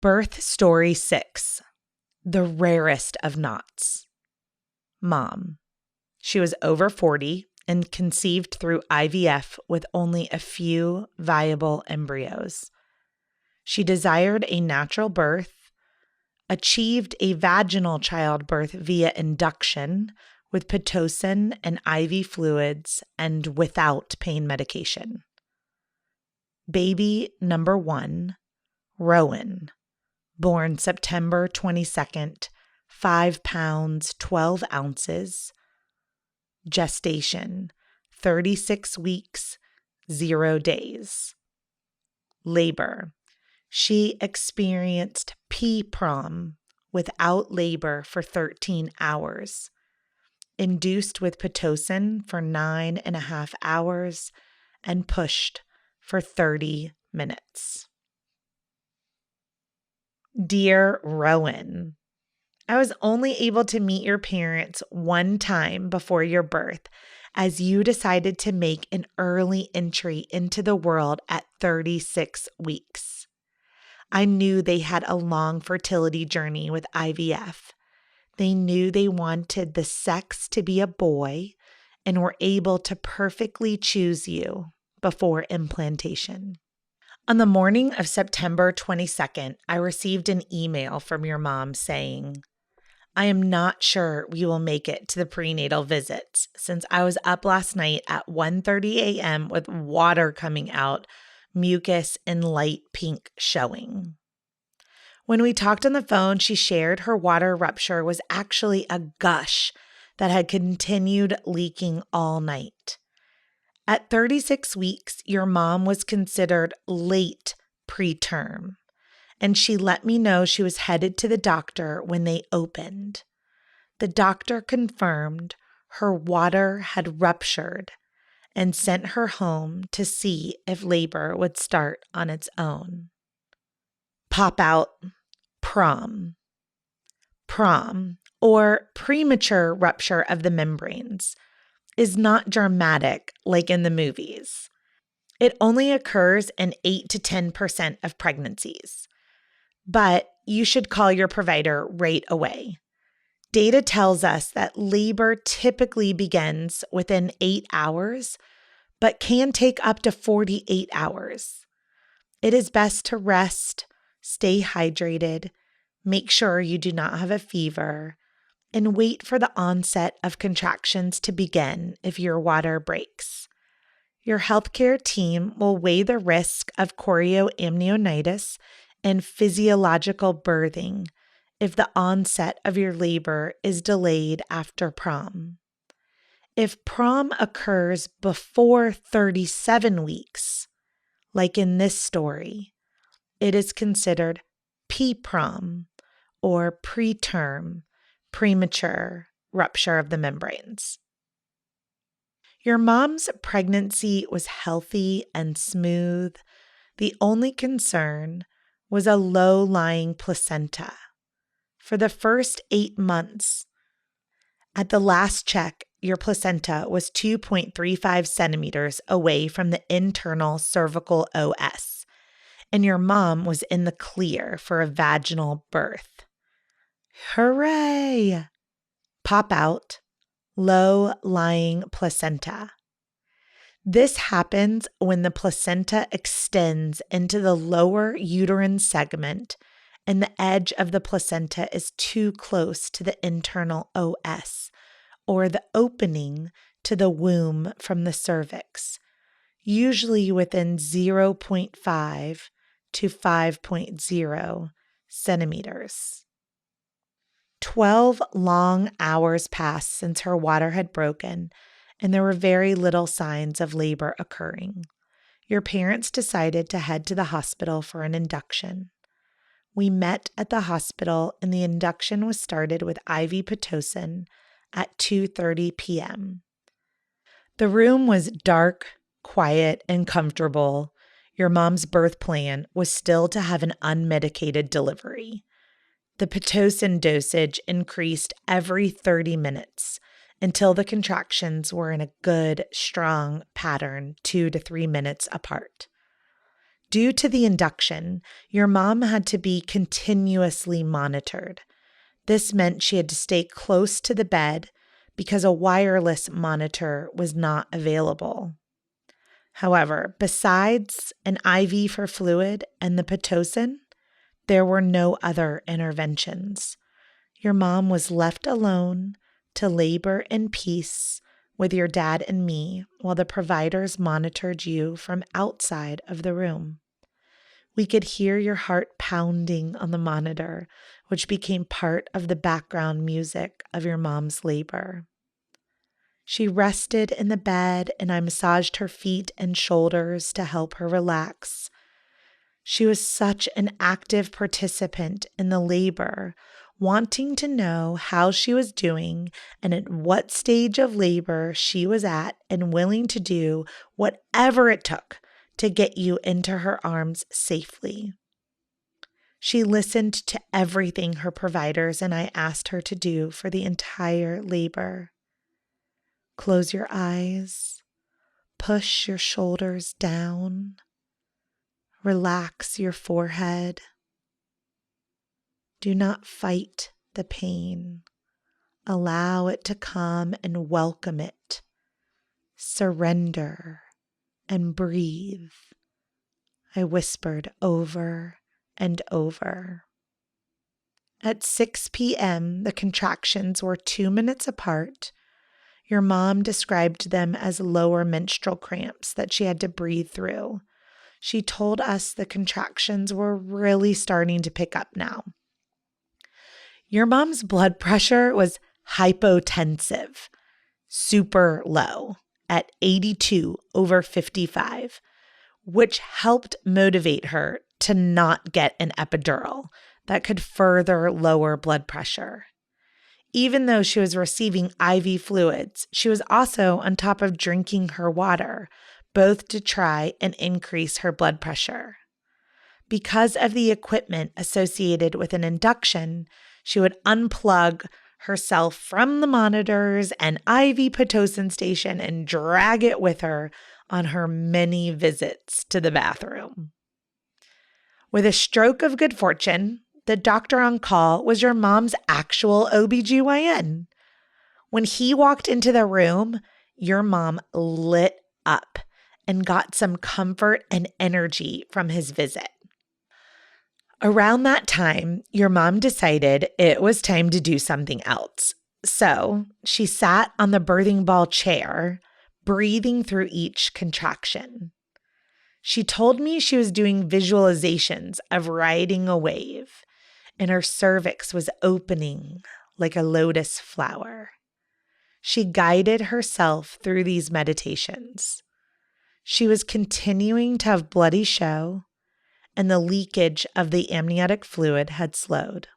Birth Story 6, the rarest of knots. Mom. She was over 40 and conceived through IVF with only a few viable embryos. She desired a natural birth, achieved a vaginal childbirth via induction with Pitocin and IV fluids and without pain medication. Baby number 1, Rowan. Born September 22nd, 5 pounds, 12 ounces. Gestation, 36 weeks, 0 days. Labor. She experienced PPROM without labor for 13 hours. Induced with Pitocin for 9.5 hours and pushed for 30 minutes. Dear Rowan, I was only able to meet your parents one time before your birth, as you decided to make an early entry into the world at 36 weeks. I knew they had a long fertility journey with IVF. They knew they wanted the sex to be a boy and were able to perfectly choose you before implantation. On the morning of September 22nd, I received an email from your mom saying, I am not sure we will make it to the prenatal visits since I was up last night at 1:30 a.m. with water coming out, mucus and light pink showing. When we talked on the phone, she shared her water rupture was actually a gush that had continued leaking all night. At 36 weeks, your mom was considered late preterm, and she let me know she was headed to the doctor when they opened. The doctor confirmed her water had ruptured and sent her home to see if labor would start on its own. Pop out, PROM. PROM, or premature rupture of the membranes, is not dramatic like in the movies. It only occurs in 8 to 10% of pregnancies. But you should call your provider right away. Data tells us that labor typically begins within 8 hours, but can take up to 48 hours. It is best to rest, stay hydrated, make sure you do not have a fever, and wait for the onset of contractions to begin if your water breaks. Your healthcare team will weigh the risk of chorioamnionitis and physiological birthing if the onset of your labor is delayed after PROM. If PROM occurs before 37 weeks, like in this story, it is considered PPROM, or preterm, premature rupture of the membranes. Your mom's pregnancy was healthy and smooth. The only concern was a low-lying placenta. For the first 8 months, at the last check, your placenta was 2.35 centimeters away from the internal cervical OS, and your mom was in the clear for a vaginal birth. Hooray! Pop out, low-lying placenta. This happens when the placenta extends into the lower uterine segment and the edge of the placenta is too close to the internal OS, or the opening to the womb from the cervix, usually within 0.5 to 5.0 centimeters. 12 long hours passed since her water had broken, and there were very little signs of labor occurring. Your parents decided to head to the hospital for an induction. We met at the hospital, and the induction was started with IV Pitocin at 2:30 p.m. The room was dark, quiet, and comfortable. Your mom's birth plan was still to have an unmedicated delivery. The Pitocin dosage increased every 30 minutes until the contractions were in a good, strong pattern 2 to 3 minutes apart. Due to the induction, your mom had to be continuously monitored. This meant she had to stay close to the bed because a wireless monitor was not available. However, besides an IV for fluid and the Pitocin, there were no other interventions. Your mom was left alone to labor in peace with your dad and me while the providers monitored you from outside of the room. We could hear your heart pounding on the monitor, which became part of the background music of your mom's labor. She rested in the bed and I massaged her feet and shoulders to help her relax. She was such an active participant in the labor, wanting to know how she was doing and at what stage of labor she was at, and willing to do whatever it took to get you into her arms safely. She listened to everything her providers and I asked her to do for the entire labor. Close your eyes, push your shoulders down, relax your forehead. Do not fight the pain. Allow it to come and welcome it. Surrender and breathe. I whispered over and over. At 6 p.m., the contractions were 2 minutes apart. Your mom described them as lower menstrual cramps that she had to breathe through. She told us the contractions were really starting to pick up now. Your mom's blood pressure was hypotensive, super low at 82/55, which helped motivate her to not get an epidural that could further lower blood pressure. Even though she was receiving IV fluids, she was also on top of drinking her water, both to try and increase her blood pressure. Because of the equipment associated with an induction, she would unplug herself from the monitors and IV Pitocin station and drag it with her on her many visits to the bathroom. With a stroke of good fortune, the doctor on call was your mom's actual OBGYN. When he walked into the room, your mom lit up and got some comfort and energy from his visit. Around that time, your mom decided it was time to do something else. So she sat on the birthing ball chair, breathing through each contraction. She told me she was doing visualizations of riding a wave, and her cervix was opening like a lotus flower. She guided herself through these meditations. She was continuing to have bloody show, and the leakage of the amniotic fluid had slowed.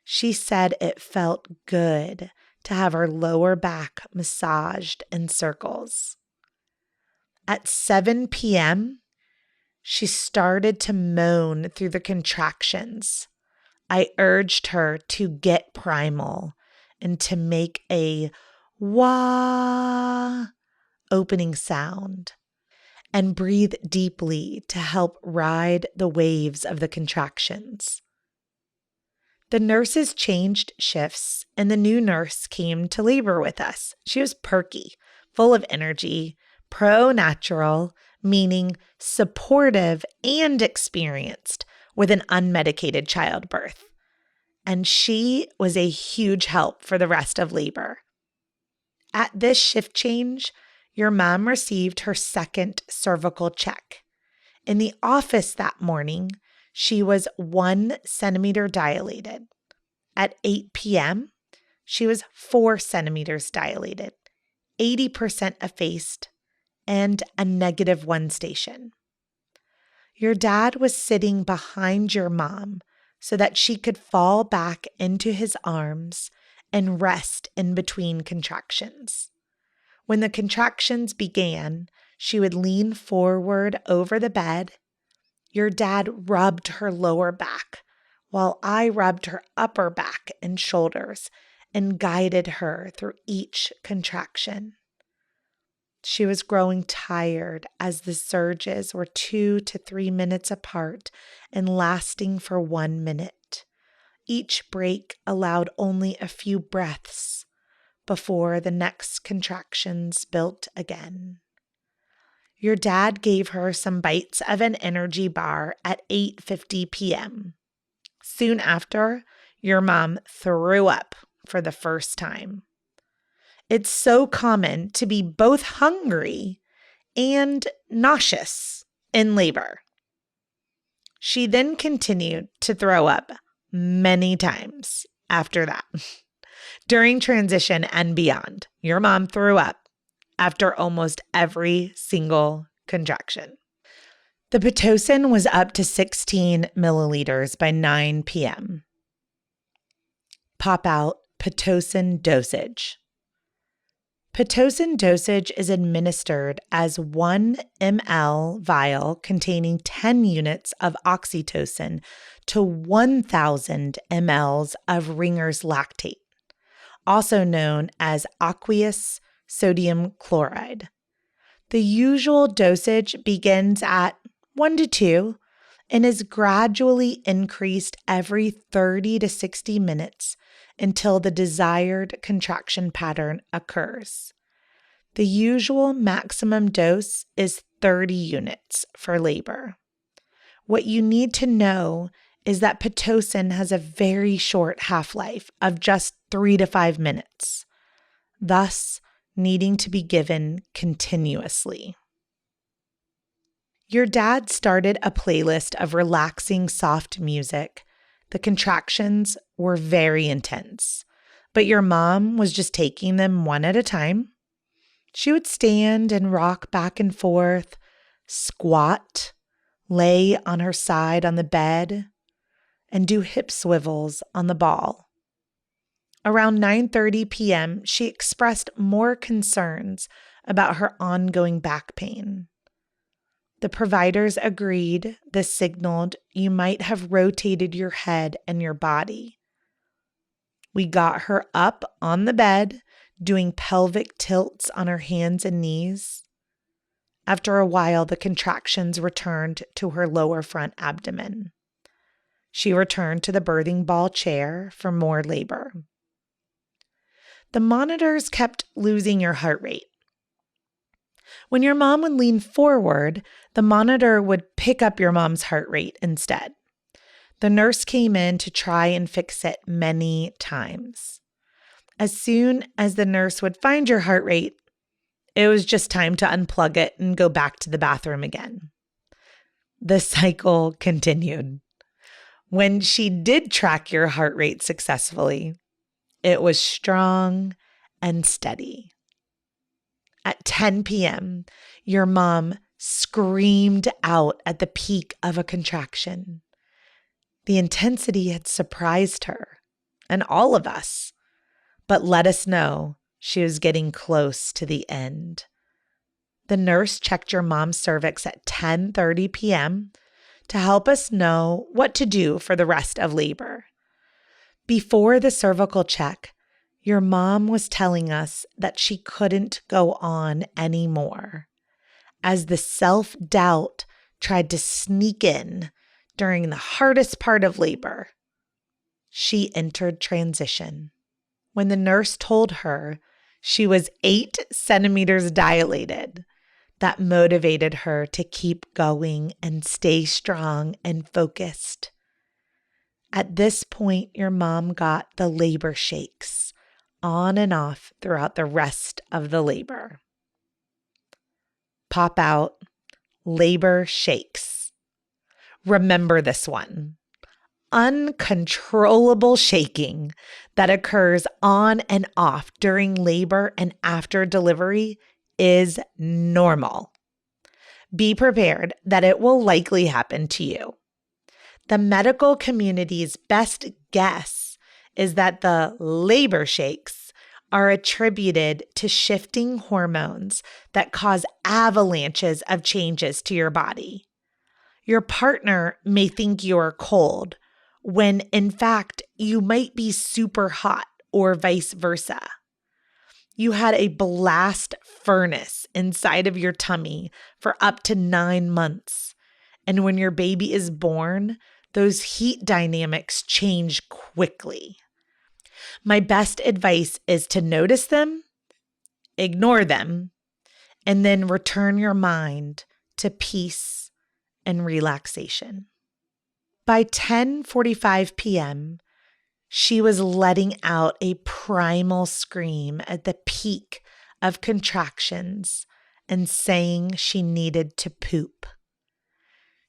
She said it felt good to have her lower back massaged in circles. At 7 p.m., she started to moan through the contractions. I urged her to get primal and to make a wah opening sound and breathe deeply to help ride the waves of the contractions. The nurses changed shifts and the new nurse came to labor with us. She was perky, full of energy, pro-natural, meaning supportive and experienced with an unmedicated childbirth. And she was a huge help for the rest of labor. At this shift change, your mom received her second cervical check. In the office that morning, she was 1 centimeter dilated. At 8 p.m., she was 4 centimeters dilated, 80% effaced, and a -1 station. Your dad was sitting behind your mom so that she could fall back into his arms and rest in between contractions. When the contractions began, she would lean forward over the bed. Your dad rubbed her lower back while I rubbed her upper back and shoulders and guided her through each contraction. She was growing tired as the surges were 2 to 3 minutes apart and lasting for 1 minute. Each break allowed only a few breaths before the next contractions built again. Your dad gave her some bites of an energy bar at 8:50 p.m. Soon after, your mom threw up for the first time. It's so common to be both hungry and nauseous in labor. She then continued to throw up many times after that. During transition and beyond, your mom threw up after almost every single contraction. The Pitocin was up to 16 milliliters by 9 p.m. Pop out Pitocin dosage. Pitocin dosage is administered as 1 ml vial containing 10 units of oxytocin to 1,000 mLs of Ringer's lactate, also known as aqueous sodium chloride. The usual dosage begins at 1 to 2 and is gradually increased every 30 to 60 minutes until the desired contraction pattern occurs. The usual maximum dose is 30 units for labor. What you need to know is that Pitocin has a very short half-life of just 3 to 5 minutes, thus needing to be given continuously. Your dad started a playlist of relaxing soft music. The contractions were very intense, but your mom was just taking them one at a time. She would stand and rock back and forth, squat, lay on her side on the bed, and do hip swivels on the ball. Around 9:30 p.m., she expressed more concerns about her ongoing back pain. The providers agreed this signaled you might have rotated your head and your body. We got her up on the bed, doing pelvic tilts on her hands and knees. After a while, the contractions returned to her lower front abdomen. She returned to the birthing ball chair for more labor. The monitors kept losing your heart rate. When your mom would lean forward, the monitor would pick up your mom's heart rate instead. The nurse came in to try and fix it many times. As soon as the nurse would find your heart rate, it was just time to unplug it and go back to the bathroom again. The cycle continued. When she did track your heart rate successfully, it was strong and steady. At 10 p.m., your mom screamed out at the peak of a contraction. The intensity had surprised her and all of us, but let us know she was getting close to the end. The nurse checked your mom's cervix at 10:30 p.m. to help us know what to do for the rest of labor. Before the cervical check, your mom was telling us that she couldn't go on anymore, as the self-doubt tried to sneak in during the hardest part of labor. She entered transition. When the nurse told her she was 8 centimeters dilated, that motivated her to keep going and stay strong and focused. At this point, your mom got the labor shakes on and off throughout the rest of the labor. Pop out labor shakes. Remember this one. Uncontrollable shaking that occurs on and off during labor and after delivery is normal. Be prepared that it will likely happen to you. The medical community's best guess is that the labor shakes are attributed to shifting hormones that cause avalanches of changes to your body. Your partner may think you're cold, when in fact you might be super hot or vice versa. You had a blast furnace inside of your tummy for up to 9 months. And when your baby is born, those heat dynamics change quickly. My best advice is to notice them, ignore them, and then return your mind to peace and relaxation. By 10:45 p.m., she was letting out a primal scream at the peak of contractions and saying she needed to poop.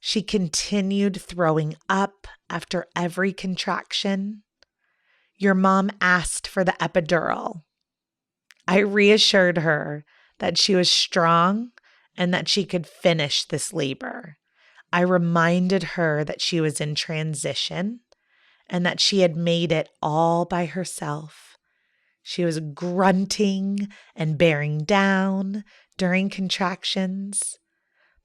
She continued throwing up after every contraction. Your mom asked for the epidural. I reassured her that she was strong and that she could finish this labor. I reminded her that she was in transition and that she had made it all by herself. She was grunting and bearing down during contractions,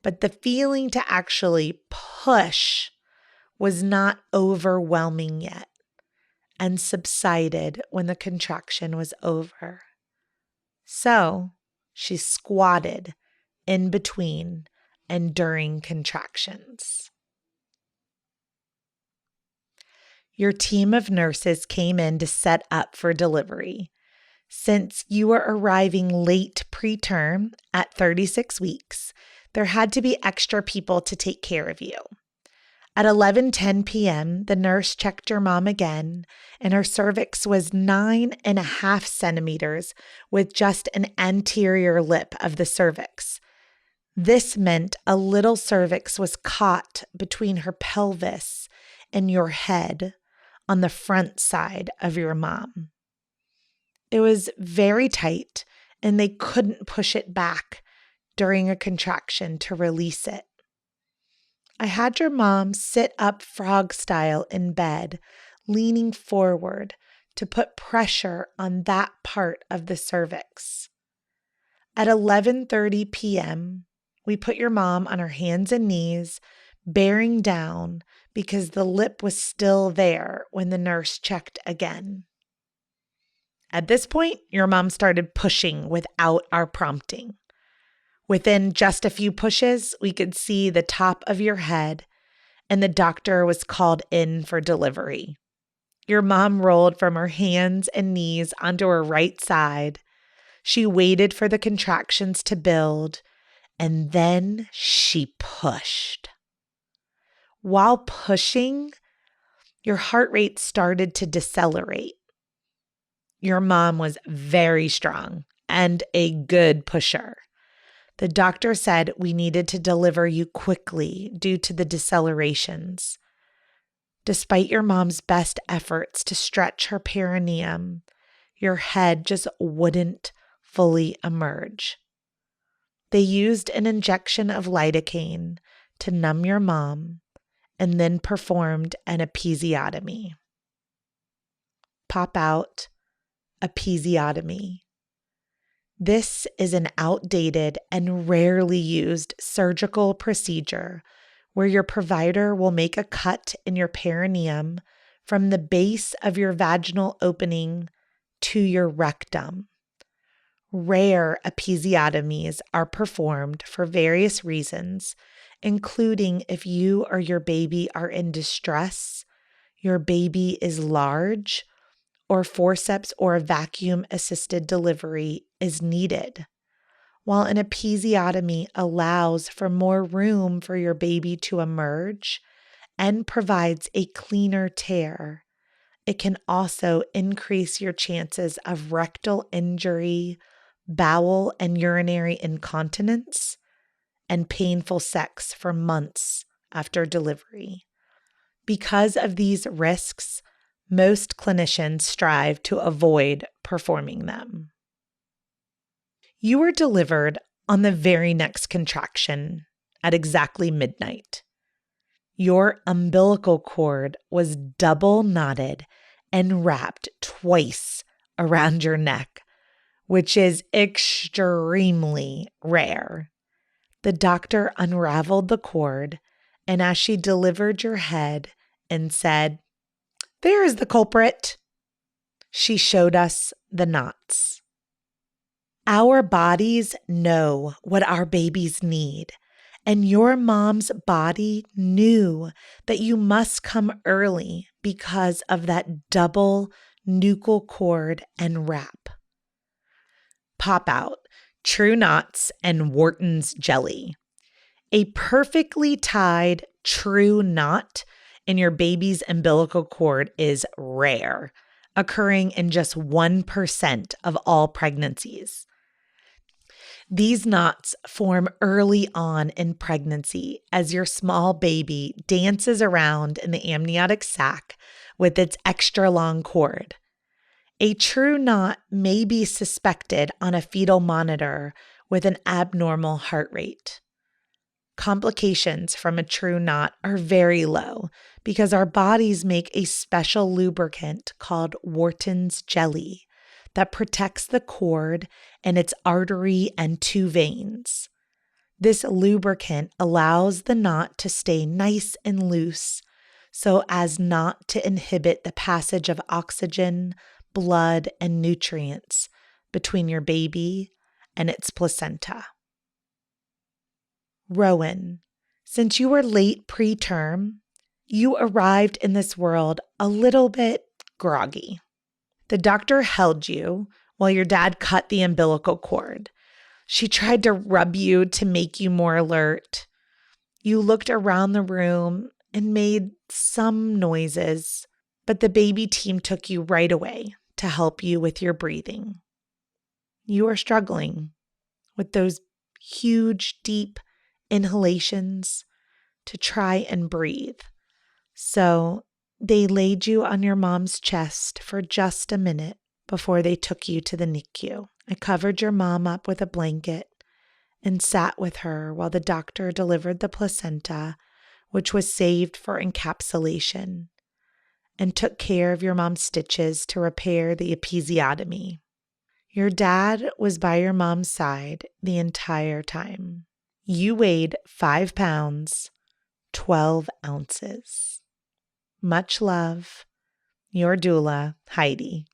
but the feeling to actually push was not overwhelming yet and subsided when the contraction was over. So she squatted in between and during contractions. Your team of nurses came in to set up for delivery. Since you were arriving late preterm at 36 weeks, there had to be extra people to take care of you. At 11:10 p.m., the nurse checked your mom again, and her cervix was 9.5 centimeters with just an anterior lip of the cervix. This meant a little cervix was caught between her pelvis and your head on the front side of your mom. It was very tight, and they couldn't push it back during a contraction to release it. I had your mom sit up frog style in bed, leaning forward to put pressure on that part of the cervix. At 11:30 p.m., we put your mom on her hands and knees, bearing down because the lip was still there when the nurse checked again. At this point, your mom started pushing without our prompting. Within just a few pushes, we could see the top of your head, and the doctor was called in for delivery. Your mom rolled from her hands and knees onto her right side. She waited for the contractions to build, and then she pushed. While pushing, your heart rate started to decelerate. Your mom was very strong and a good pusher. The doctor said we needed to deliver you quickly due to the decelerations. Despite your mom's best efforts to stretch her perineum, your head just wouldn't fully emerge. They used an injection of lidocaine to numb your mom and then performed an episiotomy. Pop out, episiotomy. This is an outdated and rarely used surgical procedure where your provider will make a cut in your perineum from the base of your vaginal opening to your rectum. Rare episiotomies are performed for various reasons, including if you or your baby are in distress, your baby is large, or forceps or vacuum-assisted delivery is needed. While an episiotomy allows for more room for your baby to emerge and provides a cleaner tear, it can also increase your chances of rectal injury, bowel and urinary incontinence, and painful sex for months after delivery. Because of these risks, most clinicians strive to avoid performing them. You were delivered on the very next contraction at exactly midnight. Your umbilical cord was double knotted and wrapped twice around your neck, which is extremely rare. The doctor unraveled the cord, and as she delivered your head and said, "There is the culprit," she showed us the knots. Our bodies know what our babies need, and your mom's body knew that you must come early because of that double nuchal cord and wrap. Pop out True Knots and Wharton's jelly. A perfectly tied true knot in your baby's umbilical cord is rare, occurring in just 1% of all pregnancies. These knots form early on in pregnancy as your small baby dances around in the amniotic sac with its extra long cord. A true knot may be suspected on a fetal monitor with an abnormal heart rate. Complications from a true knot are very low because our bodies make a special lubricant called Wharton's jelly that protects the cord and its artery and 2 veins. This lubricant allows the knot to stay nice and loose so as not to inhibit the passage of oxygen, blood, and nutrients between your baby and its placenta. Rowan, since you were late preterm, you arrived in this world a little bit groggy. The doctor held you while your dad cut the umbilical cord. She tried to rub you to make you more alert. You looked around the room and made some noises, but the baby team took you right away to help you with your breathing. You are struggling with those huge, deep inhalations to try and breathe. So they laid you on your mom's chest for just a minute before they took you to the NICU. I covered your mom up with a blanket and sat with her while the doctor delivered the placenta, which was saved for encapsulation, and took care of your mom's stitches to repair the episiotomy. Your dad was by your mom's side the entire time. You weighed 5 pounds, 12 ounces. Much love, your doula, Heidi.